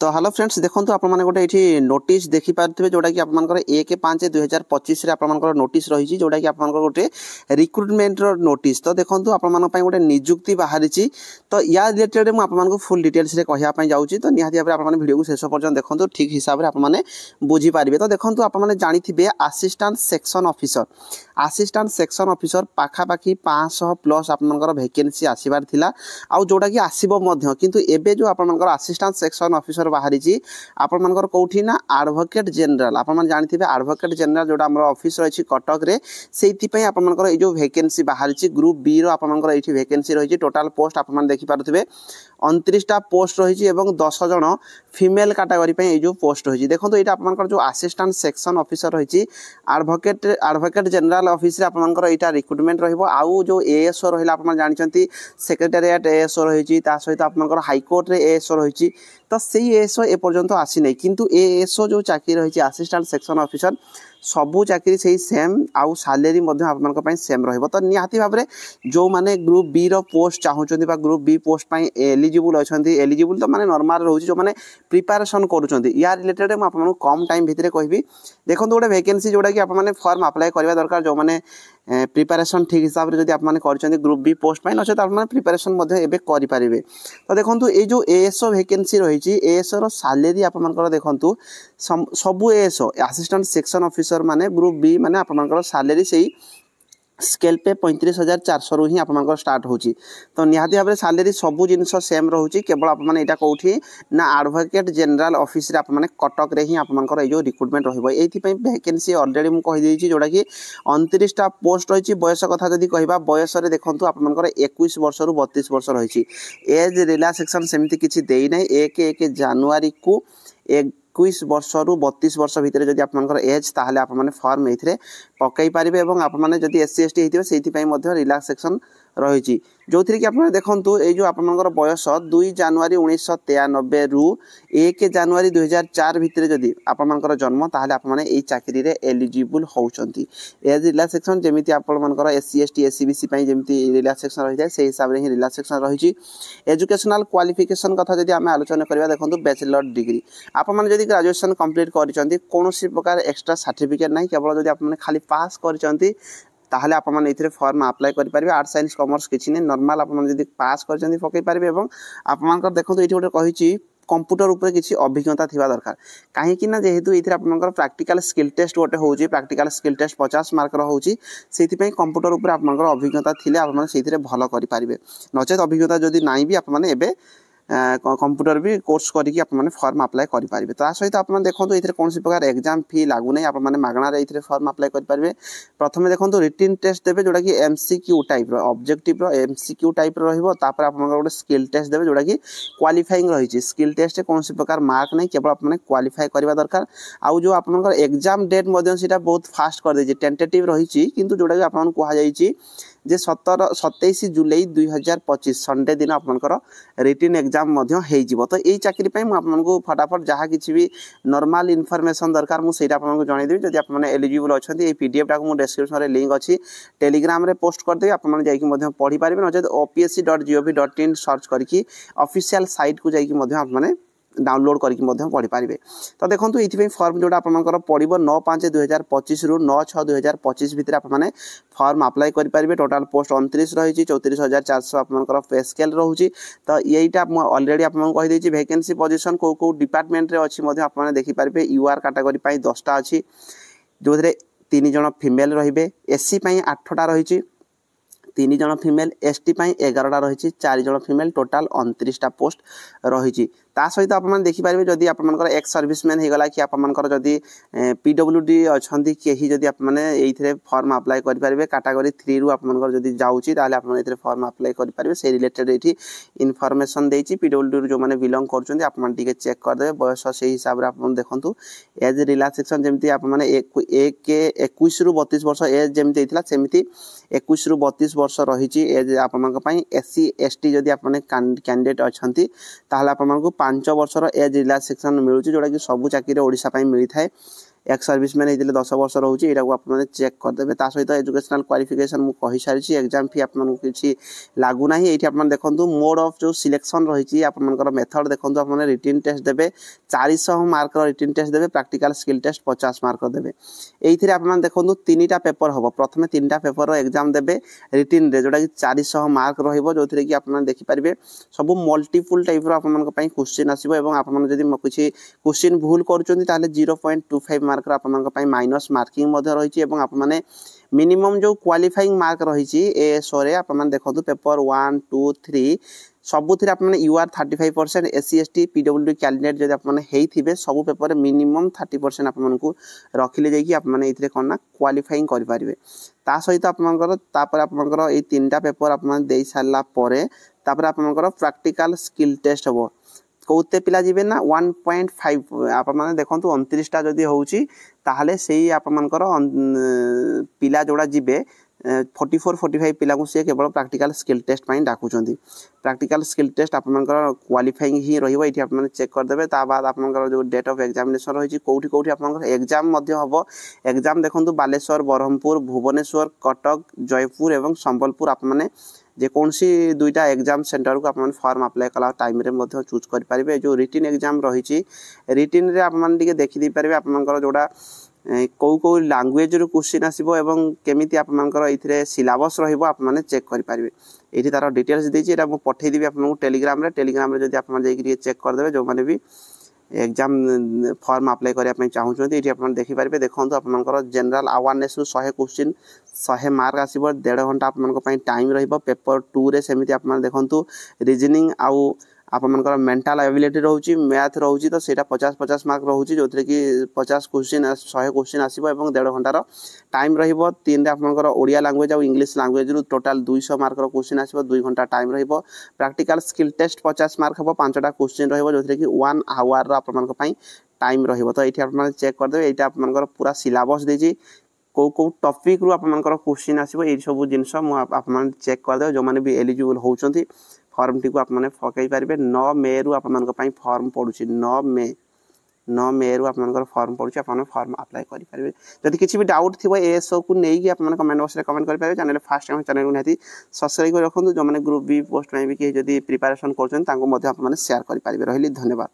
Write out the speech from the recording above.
तो hello friends देखो आप गोटे ये नोटिस देखिपे जोटा कि आपर 1/5/2025 आपर नोटिस रही जोटा कि आपर गोटे रिक्रुटमेंट नोटिस। तो देखो आप गोटे निजुक्ति बाहरी तो या रिलेटेड मुझे फुल डिटेल्स कहवाई जाऊँगी। तो निहाती भाव में वीडियो को शेष पर्यटन देखो ठीक हिसाब से आपने बुझीपारे। तो देखो आपने जानते असिस्टेंट सेक्शन ऑफिसर पाखापाखि 500+ आपर वैकेंसी आसबार थिला आउ जोटा कि आसब किंतु एबे जो आपर असिस्टेंट सेक्शन ऑफिसर बाहरी आपर कौटी ना एडवोकेट जनरल आप जानते हैं एडवोकेट जनरल जोटा आम ऑफिस रही कटक रे से आपर ये वैकेंसी बाहरी ग्रुप बी रपर ये वैकेंसी रही टोटाल पोस्ट आप देखिपे 29टा पोस्ट रही 10 जन फीमेल कैटेगरी ये जो पोस्ट रही। देखो ये आपर जो असिस्टेंट सेक्शन ऑफिसर रही एडवोकेट जनरल ऑफिस यहाँ रिक्रुटमेंट रहा जो एएसओ रहा आप जानते सेक्रेटेरिएट एएसओ रही सहित आप हाईकोर्ट रे एएसओ रही। तो सही एएसओ एपर्यंत आसी नहीं किंतु एएसओ जो चाकरी रही असिस्टेंट सेक्शन ऑफिसर सबू चाकरी से सेम आउ सालेरी आप सेम रही। तो निहाती भाव में जो मैंने ग्रुप बी रो पोस्ट चाहूँगी ग्रुप बी पोस्ट एलिजिबल अच्छा एलिजिबल तो माने नॉर्मल रोचे जो मैंने प्रिपेरेसन करुँच या रिलेटेड मुझे कम टाइम भितर कहबी। देखो गोटे वैकेंसी जोटा कि आपने फॉर्म अप्लाई करवा दरकार जो मैंने प्रिपेरेसन ठीक हिसाब से जब आपने ग्रुप बी पोस्ट नचे आप प्रिपेरेसन करें। तो देखो ये जो एएसओ वैकेंसी रही एएसओ रो सालेरी आप देखो सबू एएसओ असिस्टेंट सेक्शन ऑफिसर माने ग्रुप बी माने आप सालेरी से स्केल पे 35,400 रु ही आप स्टार्ट होची। तो निहाती भाव में सालेरी सबू जिनस सेम रोचे केवल आपटा कौटी ना एडवोकेट जनरल ऑफिस रे आपने कटक रे ही आपर ये रिक्रुटमेंट रही वैकेंसी ऑलरेडी मुझे जोटा कि 29टा पोस्ट रही। बयस कथा जदि कहबा बयस देखो आपर 21 वर्ष रु 32 वर्ष रही एज रिलैक्सेशन सेमती किसी देना 1 जनवरी को 21 वर्ष रु 32 वर्ष भितर जब आप एज ताहले आप फॉर्म ये पकई पारे और आपने जब SC ST होते से रिलैक्सेशन रही जो थी कि आप देखो ये जो आपर बयस 2 जनवरी 1993 रु 1 जनवरी 2004 भितर जदि आपर जन्म ताहले आपने चाकरी रे एलिजिबल होउछंती। एज रिलैक्सेशन जमी आपर SC ST SC BC जमी रिलैक्सेशन रही है से हिसाब से ही रिलैक्सेशन रही। एजुकेशनल क्वालिफिकेशन कथा जब आम आलोचना करवा देखो बैचलर डिग्री आपने जब ग्रेजुएशन कंप्लीट कर कौन प्रकार एक्स्ट्रा सर्टिफिकेट ना केवल जब आपने खाली पास कर ताहले आपने ये फॉर्म अप्लाई करेंगे। आर्ट्स साइंस कॉमर्स किसी नहीं नॉर्मल आपने पास कर पकई पारे और आप देखो ये गोटे कही कंप्यूटर उपर किसी अभिज्ञता थिबा दरकार कहीं ना जेहेतु ये आपर प्रैक्टिकल स्किल टेस्ट गोटे होची प्रैक्टिकल स्किल टेस्ट 50 मार्क होची से कंप्यूटर उपर आपर अभिज्ञता थिले आपने भल करेंगे नचेत अभिज्ञता जदि नाई भी आपने एबे कंप्यूटर भी कोर्स करके आपने फॉर्म अप्लाई करेंगे। ता सहित आप देखो ये कौन प्रकार एग्जाम फी लागू नहीं आपने मागणार ये फॉर्म अप्लाई करेंगे। प्रथम देखो रिटिन टेस्ट देवे जोटा कि MCQ type objective MCQ type रहा गोटे स्किल टेस्ट देवे जोटा कि क्वालिफाइंग रही स्किल टेस्ट कौन प्रकार मार्क नहीं केवल आपने क्वालिफाई करवा दरकार। आउ जो आप एग्जाम डेट बहुत फास्ट कर दे टेंटेटिव रही किंतु जोटा कि आपको कहुई जे 27 जुलाई 2025 संडे दिन आपनकर रिटिन एग्जाम हो। तो यही चाकरी आपको फटाफट जहाँ किसी भी नॉर्मल इनफॉरमेशन दरकार मुझे आपको जनईदेवी जब आप एलिजिबल अच्छा ये PDF टाक मुझे डिस्क्रिप्शन में लिंक अच्छी टेलीग्राम रे पोस्ट करदेवी आपड़ी पढ़ी पारे नचेत opsc.gov.in सर्च करके ऑफिशियल साइट को जाकि आपने डाउनलोड करके पढ़ी पारे। तो देखो ये फॉर्म जोड़ा आपर पड़ो 9/5/2025 रु 9/6/2025 भितर आपने फॉर्म अप्लाई करेंगे। टोटाल पोस्ट 29 रही 34,400 आपर पे स्केल रोचे। तो यहीटा ऑलरेडी आपको कहीदे वैकेंसी पोजीशन कौ डिपार्टमेंट रे अच्छी आपने देखिपारे UR कैटेगरी 10टा अच्छी जो 3 जन फीमेल रे SC 8टा रही 3 जन फीमेल ST 11टा रही 4 जन फीमेल टोटाल 29टा पोस्ट रही। ता सहित आपने देखिपारे जदि आपर एक्स सर्विसमैन होगला कि आपर जदि PWD अच्छा कहीं जदि आपने ये फॉर्म अप्लाई करेंगे कैटेगरी 3 रु आपर जदि जाऊँगी ताले फॉर्म अप्लाई करेंगे से रिलेटेड ये इनफॉरमेशन देती PWD जो मैंने बिलोंग कर चेक करदे बयस से हिसाब से आप देखो एज रिलैक्सेशन जमी आपने 21 रु 32 वर्ष एज जमी सेमती 21 रु 32 वर्ष रही एज आप SC ST जदि आपने कैंडिडेट अच्छा ताहले आपको 5 वर्षर एज रिलैक्सेशन मिलूँ जोटा कि सबू चाकरी ओडिशा मिलता है। एक्स सर्विसमैन होते 10 वर्ष रोचे यहाँ आपने चेक करदे ता सहित एजुकेशनल क्वालिफिकेशन मुझे सारी एग्जाम फी आपको किसी लगुना ये आप देखो मोड ऑफ जो सिलेक्शन रही आपर मेथड देखो आपने रिटन टेस्ट देवे 400 मार्क रिटन टेस्ट देवे प्रैक्टिकल स्किल टेस्ट 50 मार्क देवे ये आपने देखो 3टा पेपर हम प्रथम 3टा पेपर एग्जाम देवे रिटन रे जोटा कि 400 मार्क रो कि आपने देखिपारे सब मल्टीपुल टाइप क्वेश्चन आसो आप किसी क्वेश्चन भूल कर 0.25 मार्क आप माइनस मार्किंग रही आपने मिनिमम जो क्वालिफाइंग मार्क रही एएसओ रे आप देखो पेपर 1 2 3 सबुथ आपने UR 35% SC ST PWD candidate जब आपने सब पेपर मिनिमम 30% आपको रखिले जाकि आपने ये कौन ना क्वालिफाइंग करेंगे ता सहित आपंकर ये 3टा पेपर आपने दे सारापर आपंकर प्रैक्टिकल स्किल टेस्ट हम कौते पिला जीवे ना 1.5 आप देखो 29टा जदि होची ताहले सेही आपमनकर पिला जोड़ा जीवे 44-45 पिला को सी केवल प्रैक्टिकल स्किल टेस्ट डाकुचंती प्रैक्टिकल स्किल टेस्ट आपमनकर क्वालिफाइंग ही रहिबो इठी आपन चेक कर देबे ता बाद आपमनकर जो डेट ऑफ एग्जामिनेशन रही कोठी कोठी आपमनकर एग्जाम मध्य हबो एग्जाम देखंतु बालेश्वर बरहमपुर भुवनेश्वर कटक जयपुर एवं संबलपुर आप माने जेकोसी 2टा एग्जाम सेंटर को आपन फॉर्म अप्लाई कला टाइम रे मध्य चूज कर पारिबे जो रिटन एग्जाम रही रिटन रे आपन टिके देखि दी पारिबे आपमनकर जोड़ा कौ लैंग्वेज रू क्वेश्चन आसीबो एवं केमिति आपमनकर इथिरे सिलेबस रहिबो आप माने चेक कर पारिबे एठी तार डिटेल्स देछि एटा मु पठै दिबि आपन टेलीग्राम रे जदि आपन जाई कि चेक कर देबे जो माने भी एग्जाम फॉर्म अप्लाई करने चाहूँगी ये आप देखिपारे देखो आपंकर जनरल अवेयरनेस 100 क्वेश्चन 100 मार्क आसो 1.5 घंटा आप टाइम रेपर 2 रे सेमती आप देखो रीजनिंग आउ आपंकर मेंटल एबिलिटी रोचे मैथ रोचे तो सहीटा 50-50 मार्क रोचे जो कि 50 क्वेश्चन 100 क्वेश्चन आसो 1.5 घंटार टाइम रे आपंकर ओडिया लैंग्वेज और इंग्लिश लैंग्वेज रू टोटाल 200 मार्क क्वेश्चन आसो 2 घंटा time practical skill test 50 mark हम 5टा क्वेश्चन जो कि 1 आवर आपंकर टाइम तो ये आप चेक करदे ये आपंकर पूरा सिलेबस देछि कौ टॉपिक रू आपंकर क्वेश्चन आसो ये सब जिनस आप चेक करदे जो मैंने भी एलिजिबल होउछंती फॉर्म टी को आपने पकई पारे 9 मे रु आपन फॉर्म पड़ुछि 9 मे रु आपन फॉर्म पड़ुछि आपन फॉर्म अप्लाई करि पारे जदि किछि भी डाउट थिबो एएसओ को नै कि आपन कमेंट बॉक्स रे कमेंट करि पारे चैनल फर्स्ट टाइम चैनल को नाती सब्सक्राइब कर रखंतु जो माने ग्रुप बी पोस्ट में भी कि जदि प्रिपरेशन करछन तांको मध्ये आपन शेयर करि पारे रहली धन्यवाद।